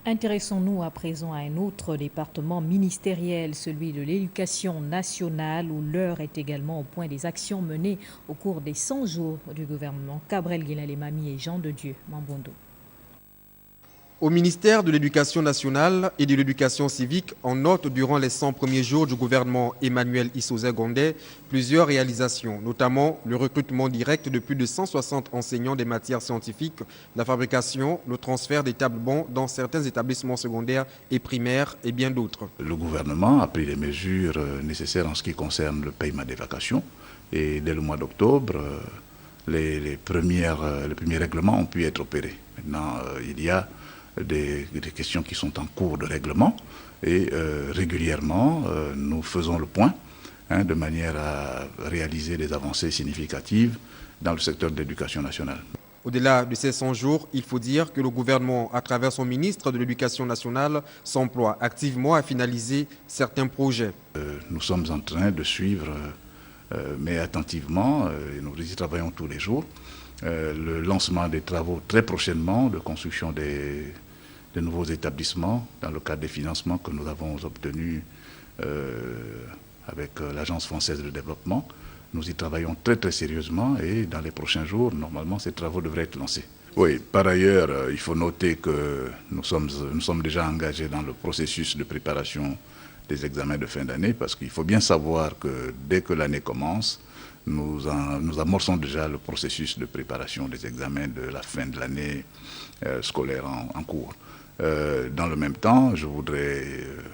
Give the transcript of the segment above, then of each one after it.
Intéressons-nous à présent à un autre département ministériel, celui de l'Éducation nationale, où l'heure est également au point des actions menées au cours des 100 jours du gouvernement. Cabrel Guinalemami et Jean de Dieu Mambondo. Au ministère de l'Éducation nationale et de l'Éducation civique, on note durant les 100 premiers jours du gouvernement Emmanuel Issoze Gondé plusieurs réalisations, notamment le recrutement direct de plus de 160 enseignants des matières scientifiques, la fabrication, le transfert des tables-bancs dans certains établissements secondaires et primaires et bien d'autres. Le gouvernement a pris les mesures nécessaires en ce qui concerne le paiement des vacations et dès le mois d'octobre, les premiers règlements ont pu être opérés. Maintenant, il y a des questions qui sont en cours de règlement et régulièrement nous faisons le point de manière à réaliser des avancées significatives dans le secteur de l'éducation nationale. Au-delà de ces 100 jours, il faut dire que le gouvernement, à travers son ministre de l'Éducation nationale, s'emploie activement à finaliser certains projets. Nous sommes en train de suivre, mais attentivement, et nous y travaillons tous les jours, le lancement des travaux très prochainement de construction de nouveaux établissements dans le cadre des financements que nous avons obtenus avec l'Agence française de développement. Nous y travaillons très très sérieusement et dans les prochains jours, normalement, ces travaux devraient être lancés. Oui, par ailleurs, il faut noter que nous sommes déjà engagés dans le processus de préparation des examens de fin d'année parce qu'il faut bien savoir que dès que l'année commence, nous amorçons déjà le processus de préparation des examens de la fin de l'année scolaire en cours. Dans le même temps, je voudrais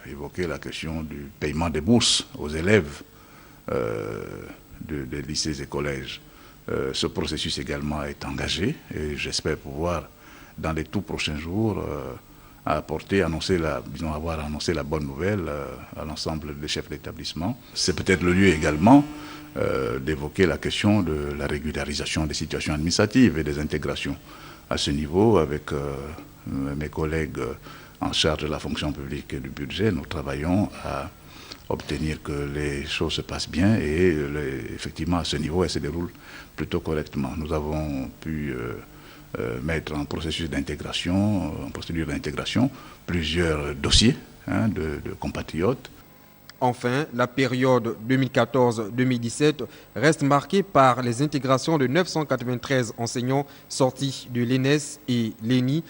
évoquer la question du paiement des bourses aux élèves des lycées et collèges. Ce processus également est engagé et j'espère pouvoir, dans les tout prochains jours, avoir annoncé la bonne nouvelle à l'ensemble des chefs d'établissement. C'est peut-être le lieu également d'évoquer la question de la régularisation des situations administratives et des intégrations. À ce niveau, avec mes collègues en charge de la fonction publique et du budget, nous travaillons à obtenir que les choses se passent bien et effectivement à ce niveau, elles se déroulent plutôt correctement. Nous avons pu mettre en processus d'intégration, en procédure d'intégration, plusieurs dossiers de compatriotes. Enfin, la période 2014-2017 reste marquée par les intégrations de 993 enseignants sortis de l'ENES et l'ENI